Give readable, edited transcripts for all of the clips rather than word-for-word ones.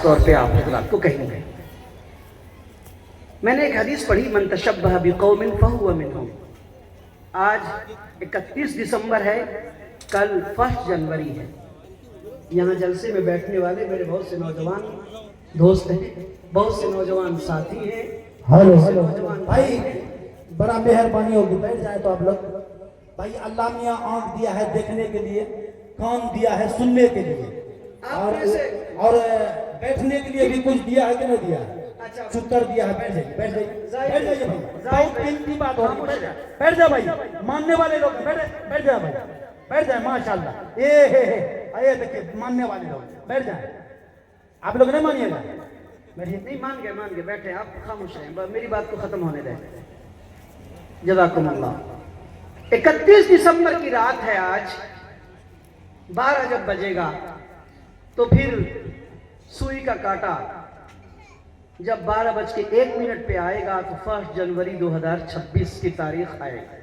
طور پہ آپ حضرات کو کہیں گے. میں نے ایک حدیث پڑھی، من تشبہ بقوم فہو منہم. آج 31 دسمبر ہے، کل 1 جنوری ہے. یہاں جلسے میں بیٹھنے والے میرے بہت سے نوجوان دوست ہیں، بہت سے نوجوان ساتھی ہیں. ہلو بھائی، بڑا مہربانی ہوگی بیٹھ جائے تو آپ لوگ. بھائی اللہ میاں آنکھ دیا ہے دیکھنے کے لیے، کان دیا ہے سننے کے لیے، اور بیٹھنے کے لیے بھی کچھ دیا ہے کہ نہیں دیا ہے؟ چھتر دیا ہے. بیٹھ جائیے بیٹھ جائیے بیٹھ جائیے بھائی، بہت قیمتی بات ہو رہی ہے. بیٹھ جائے بھائی، ماننے والے لوگ بیٹھ جائے بھائی، بیٹھ جائے. ماشاءاللہ یہ دیکھیے ماننے والے لوگ بیٹھ جائیں. آپ لوگ نہیں مانیے گا؟ نہیں مان گئے بیٹھے. آپ خاموش رہیں، میری بات کو ختم ہونے دیں. جزاکم اللہ. 31 دسمبر کی رات ہے آج. 12 جب بجے گا تو پھر سوئی کا کاٹا جب 12:01 پہ آئے گا تو 1 جنوری 2026 کی تاریخ آئے گا.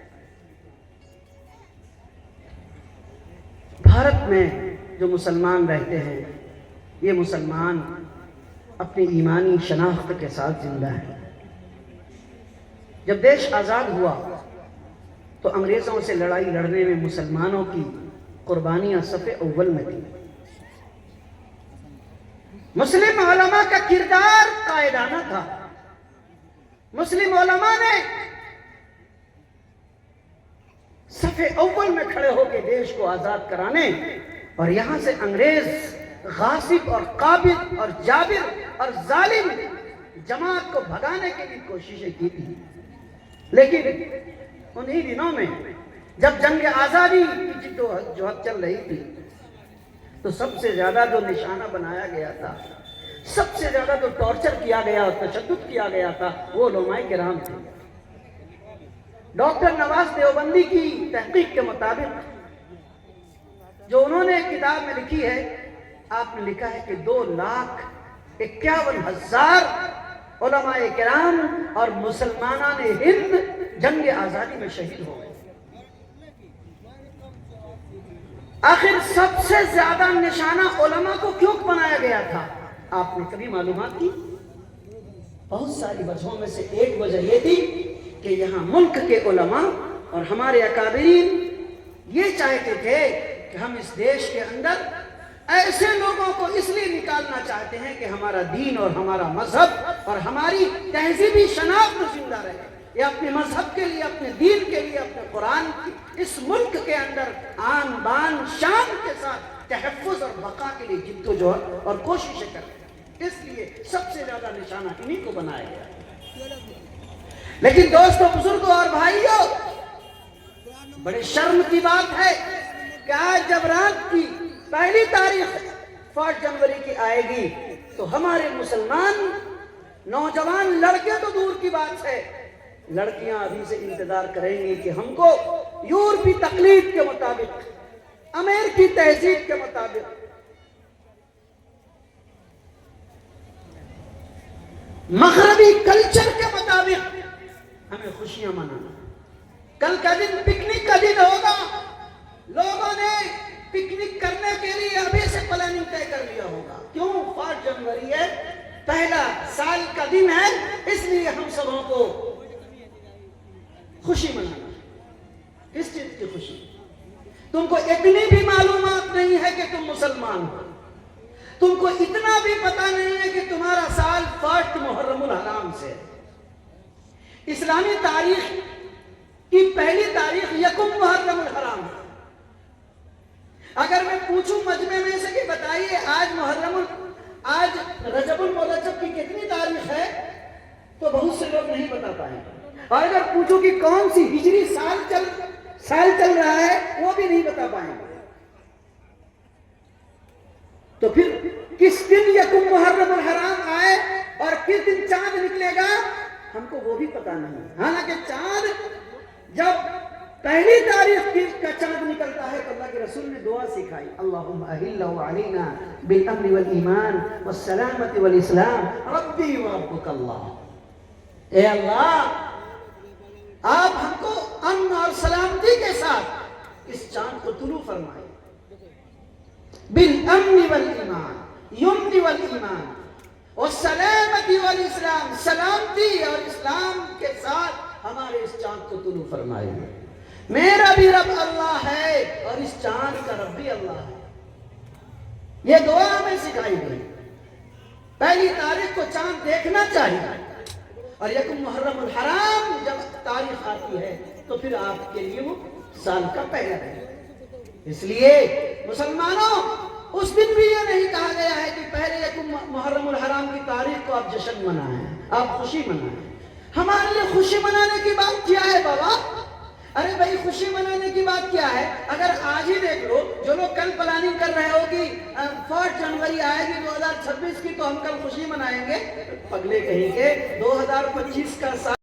بھارت میں جو مسلمان رہتے ہیں، یہ مسلمان اپنی ایمانی شناخت کے ساتھ زندہ ہیں. جب دیش آزاد ہوا تو انگریزوں سے لڑائی لڑنے میں مسلمانوں کی قربانیاں صف اول میں تھیں. مسلم علماء کا کردار قائدانہ تھا. مسلم علماء نے صف اول میں کھڑے ہو کے دیش کو آزاد کرانے اور یہاں سے انگریز غاصب اور قابض اور جابر اور ظالم جماعت کو بھگانے کے لیے کوششیں کی تھی. لیکن انہی دنوں میں جب جنگ آزادی کی جدوجہد چل رہی تھی تو سب سے زیادہ جو نشانہ بنایا گیا تھا، سب سے زیادہ جو ٹارچر کیا گیا اور تشدد کیا گیا تھا، وہ علماء کرام تھے. ڈاکٹر نواز دیوبندی کی تحقیق کے مطابق جو انہوں نے کتاب میں لکھی ہے، آپ نے لکھا ہے کہ 2,51,000 علماء کرام اور مسلمانان ہند جنگ آزادی میں شہید ہو گئے. آخر سب سے زیادہ نشانہ علماء کو کیوں بنایا گیا تھا؟ آپ نے کبھی معلومات کی؟ بہت ساری وجہوں میں سے ایک وجہ یہ تھی کہ یہاں ملک کے علماء اور ہمارے اکابرین یہ چاہتے تھے کہ ہم اس دیش کے اندر ایسے لوگوں کو اس لیے نکالنا چاہتے ہیں کہ ہمارا دین اور ہمارا مذہب اور ہماری تہذیبی شناخت زندہ رہے. یہ اپنے مذہب کے لیے، اپنے دین کے لیے، اپنے قرآن کی اس ملک کے اندر آن بان شان کے ساتھ تحفظ اور بقا کے لیے جدوجہد اور کوششیں کرتے ہیں. اس لیے سب سے زیادہ نشانہ انہی کو بنایا گیا. لیکن دوستو، بزرگوں اور بھائیوں، بڑے شرم کی بات ہے کہ آج جب رات کی پہلی تاریخ 1 جنوری کی آئے گی تو ہمارے مسلمان نوجوان لڑکے تو دور کی بات ہے، لڑکیاں ابھی سے انتظار کریں گی کہ ہم کو یورپی تقلید کے مطابق، امریکی تہذیب کے مطابق، مغربی کلچر کے مطابق ہمیں خوشیاں منانا. کل کا دن پکنک کا دن ہوگا. لوگوں نے پکنک کرنے کے لیے ابھی سے پلاننگ طے کر لیا ہوگا. کیوں؟ 5 جنوری ہے، پہلا سال کا دن ہے، اس لیے ہم سبوں کو خوشی منانا. کس چیز کی خوشی؟ تم کو اتنی بھی معلومات نہیں ہے کہ تم مسلمان ہو. تم کو اتنا بھی پتا نہیں ہے کہ تمہارا سال 1 محرم الحرام سے. اسلامی تاریخ کی پہلی تاریخ 1 محرم الحرام ہے. اگر میں پوچھوں مجمع میں سے کہ بتائیے آج رجب المرجب کی کتنی تاریخ ہے، تو بہت سے لوگ نہیں بتا پائیں گے. اور اگر پوچھو کہ کون سی ہجری سال چل رہا ہے، وہ بھی نہیں بتا پائیں گے. تو پھر کس دن 1 محرم الحرام آئے اور کس دن چاند نکلے گا، ہم کو وہ بھی پتا نہیں. حالانکہ چاند جب پہلی تاریخ کا چاند نکلتا ہے تو اللہ کے رسول نے دعا سکھائی، اللہم اہلہ علینا بالامن والایمان والسلامت والاسلام ربی وربک اللہ. اے اللہ، آپ ہم کو امن اور سلامتی کے ساتھ اس چاند کو طلوع فرمائے. بالامن والایمان، یمن والایمان والسلامتی والاسلام، سلامتی اور اسلام کے ساتھ ہمارے اس چاند کو طلوع فرمائیے۔ میرا بھی رب اللہ ہے اور اس چاند کا رب بھی اللہ ہے۔ یہ دعا ہمیں سکھائی گئی۔ پہلی تاریخ کو چاند دیکھنا چاہیے، اور یکم محرم الحرام جب تاریخ آتی ہے تو پھر آپ کے لیے وہ سال کا پہلا ہے۔ اس لیے مسلمانوں، اس دن بھی یہ نہیں کہا گیا ہے کہ پہلے یکم محرم الحرام کی تاریخ کو آپ جشن منائیں، آپ خوشی منائیں۔ ہمارے لیے خوشی منانے کی بات کیا ہے بابا؟ ارے بھائی، خوشی منانے کی بات کیا ہے؟ اگر آج ہی دیکھ لو، جو لوگ کل پلاننگ کر رہے ہو کہ 4 جنوری آئے گی 2026 کی تو ہم کل خوشی منائیں گے، پگلے کہیں گے 2025 کا سال